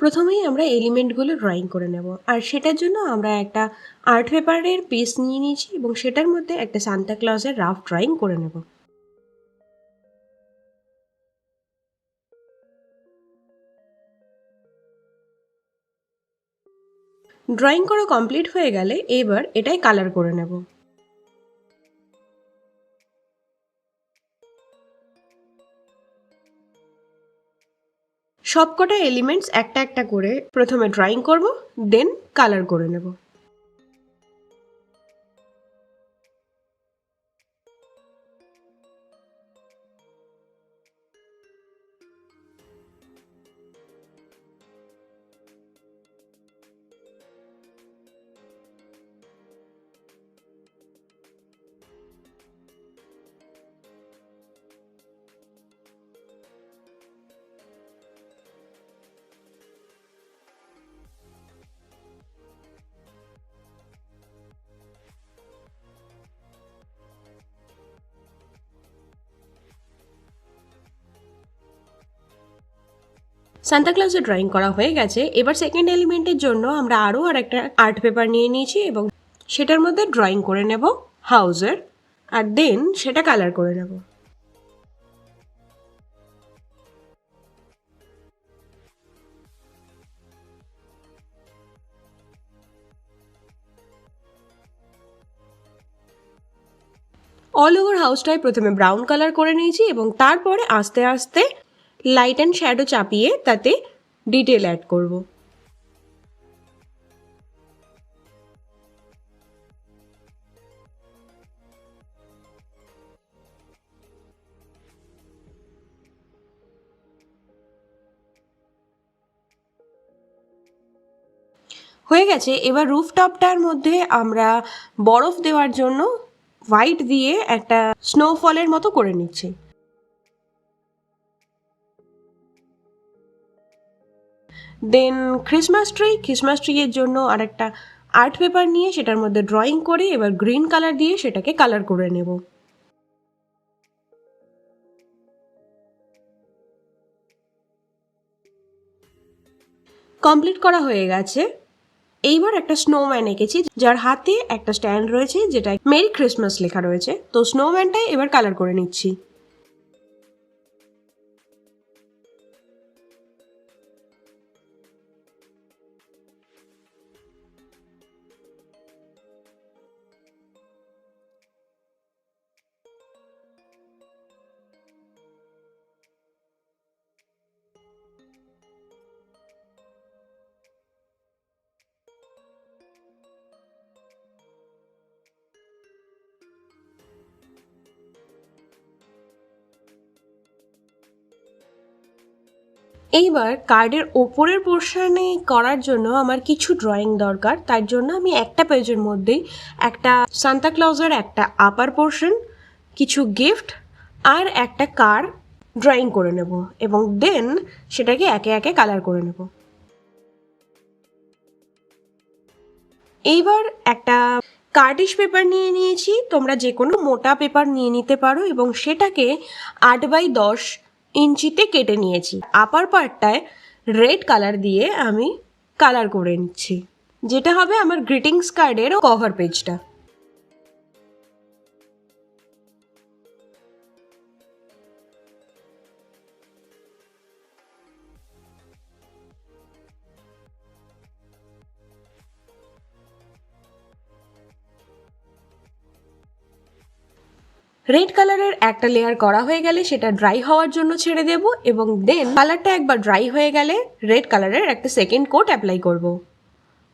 প্রথমেই আমরা এলিমেন্টগুলো ড্রয়িং করে নেব, আর সেটার জন্য আমরা একটা আর্ট পেপারের পিস নিয়ে নিয়েছি এবং সেটার মধ্যে একটা সান্তা ক্লজের রাফ ড্রয়িং করে নেব। ড্রয়িং করা কমপ্লিট হয়ে গেলে এবার এটাই কালার করে নেব। সবকটা এলিমেন্টস একটা একটা করে প্রথমে ড্রয়িং করব, দেন কালার করে নেব। সান্তা ক্লজের ড্রয়িং করা হয়ে গেছে। এবার সেকেন্ড এলিমেন্টের জন্য আমরা আরও একটা আর্ট পেপার নিয়ে নিয়েছি এবং সেটার মধ্যে ড্রয়িং করে নেব হাউসের, আর দেন সেটা কালার করে নেব। অল ওভার হাউসটাই প্রথমে ব্রাউন কালার করে নিয়েছি এবং তারপরে আস্তে আস্তে লাইট অ্যান্ড শ্যাডো চাপিয়ে তাতে ডিটেল অ্যাড করব। হয়ে গেছে। এবার রুফটপটার মধ্যে আমরা বরফ দেওয়ার জন্য হোয়াইট দিয়ে একটা স্নোফলের মতো করে নিচ্ছি। দেন ক্রিসমাস ট্রি এর জন্য আরেকটা আর্ট পেপার নিয়ে সেটার মধ্যে ড্রয়িং করে এবার গ্রিন কালার দিয়ে সেটাকে কালার করে নেব। কমপ্লিট করা হয়ে গেছে। এইবার একটা স্নোম্যান এঁকেছি যার হাতে একটা স্ট্যান্ড রয়েছে যেটা মেরি ক্রিসমাস লেখা রয়েছে। তো স্নোম্যানটাই এবার কালার করে নিচ্ছি। এইবার কার্ডের ওপরের পোর্শনে করার জন্য আমার কিছু ড্রয়িং দরকার। তার জন্য আমি একটা পেজের মধ্যেই একটা সান্তা ক্লজের একটা আপার পোর্শন, কিছু গিফট আর একটা কার ড্রয়িং করে নেব এবং দেন সেটাকে একে একে কালার করে নেব। এইবার একটা কার্ডিশ পেপার নিয়ে নিয়েছি, তোমরা যে কোনো মোটা পেপার নিয়ে নিতে পারো এবং সেটাকে 8x10 ইঞ্চিতে কেটে নিয়েছি। আপার পার্টটায় রেড কালার দিয়ে আমি কালার করে নিচ্ছি, যেটা হবে আমার গ্রিটিংস কার্ডের কভার পেজটা। রেড কালারের একটা লেয়ার করা হয়ে গেলে সেটা ড্রাই হওয়ার জন্য ছেড়ে দেব এবং দেন কালারটা একবার ড্রাই হয়ে গেলে রেড কালারের একটা সেকেন্ড কোট অ্যাপ্লাই করব।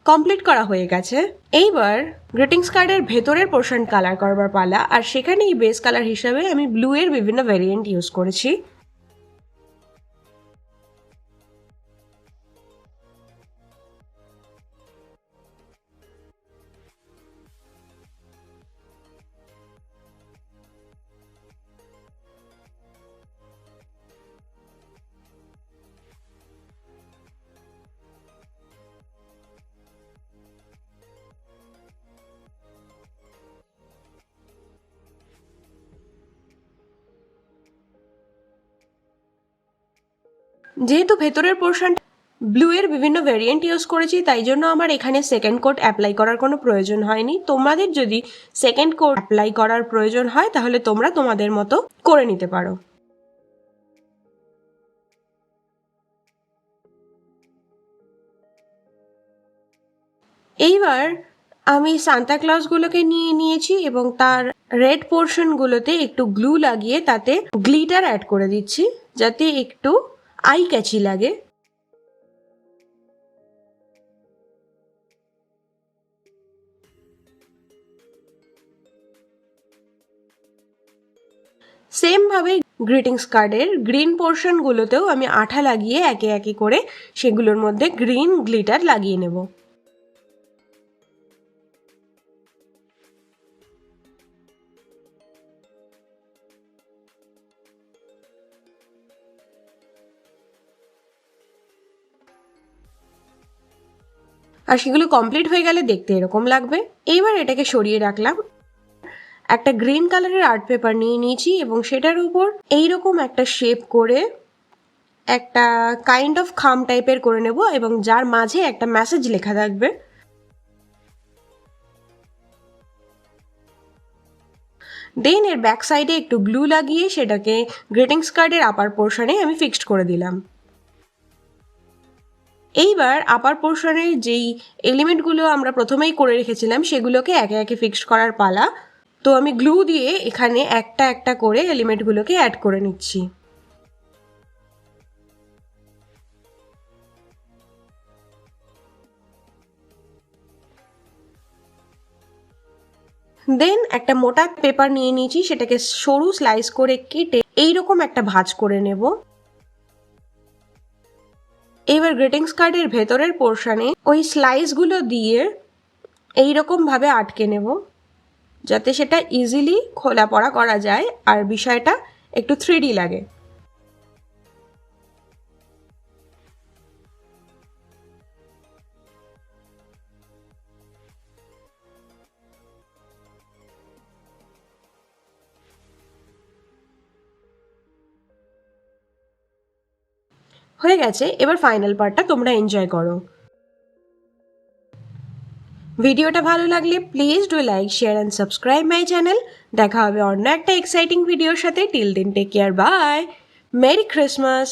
কমপ্লিট করা হয়ে গেছে। এইবার গ্রিটিংস কার্ডের ভেতরের পোর্শন কালার করবার পালা, আর সেখানেই বেস কালার হিসাবে আমি ব্লু এর বিভিন্ন ভ্যারিয়েন্ট ইউজ করেছি। যেহেতু ভেতরের পোর্শন ব্লু এর বিভিন্ন ভেরিয়েন্ট ইউজ করেছি, তাই জন্য আমার এখানে সেকেন্ড কোট অ্যাপ্লাই করার কোনো প্রয়োজন হয়নি। তোমাদের যদি সেকেন্ড কোট অ্যাপ্লাই করার প্রয়োজন হয় তাহলে তোমরা তোমাদের মতো করে নিতে পারো। এইবার আমি সান্তাক্লজগুলোকে নিয়ে নিয়েছি এবং তার রেড পোর্শনগুলোতে একটু গ্লু লাগিয়ে তাতে গ্লিটার অ্যাড করে দিচ্ছি যাতে একটু আই ক্যাচি লাগে। সেমভাবে গ্রিটিংস কার্ডের গ্রিন পোর্শনগুলোতেও আমি আঠা লাগিয়ে একে একে করে সেগুলোর মধ্যে গ্রিন গ্লিটার লাগিয়ে নেব। আর সেগুলো কমপ্লিট হয়ে গেলে দেখতে এরকম লাগবে। এইবার এটাকে সরিয়ে রাখলাম। একটা গ্রিন কালারের আর্ট পেপার নিয়ে নিয়েছি এবং সেটার উপর এইরকম একটা শেপ করে একটা কাইন্ড অফ খাম টাইপের করে নেব এবং যার মাঝে একটা মেসেজ লেখা থাকবে। দেন এর ব্যাক সাইডে একটু গ্লু লাগিয়ে সেটাকে গ্রিটিংস কার্ডের আপার পোর্শনে আমি ফিক্সড করে দিলাম। এইবার আপার পোর্শনের যেই এলিমেন্টগুলো আমরা প্রথমেই করে রেখেছিলাম সেগুলোকে একে একে ফিক্সড করার পালা। তো আমি গ্লু দিয়ে এখানে একটা একটা করে এলিমেন্টগুলোকে অ্যাড করে নিচ্ছি। দেন একটা মোটা পেপার নিয়ে নিয়েছি, সেটাকে সরু স্লাইস করে কেটে এইরকম একটা ভাঁজ করে নেব। এবার গ্রিটিংস কার্ডের ভেতরের পোর্শনে ওই স্লাইসগুলো দিয়ে এইরকম ভাবে আটকে নেব যাতে সেটা ইজিলি খোলা পড়া করা যায় আর বিষয়টা একটু 3D লাগে। হয়ে গেছে, এবার ফাইনাল পার্টটা তোমরা এনজয় করো। ভিডিওটা ভালো লাগলে please do like, share and subscribe my channel. দেখা হবে অন্য একটা এক্সাইটিং ভিডিওর সাথে। Till then take care, bye, merry Christmas.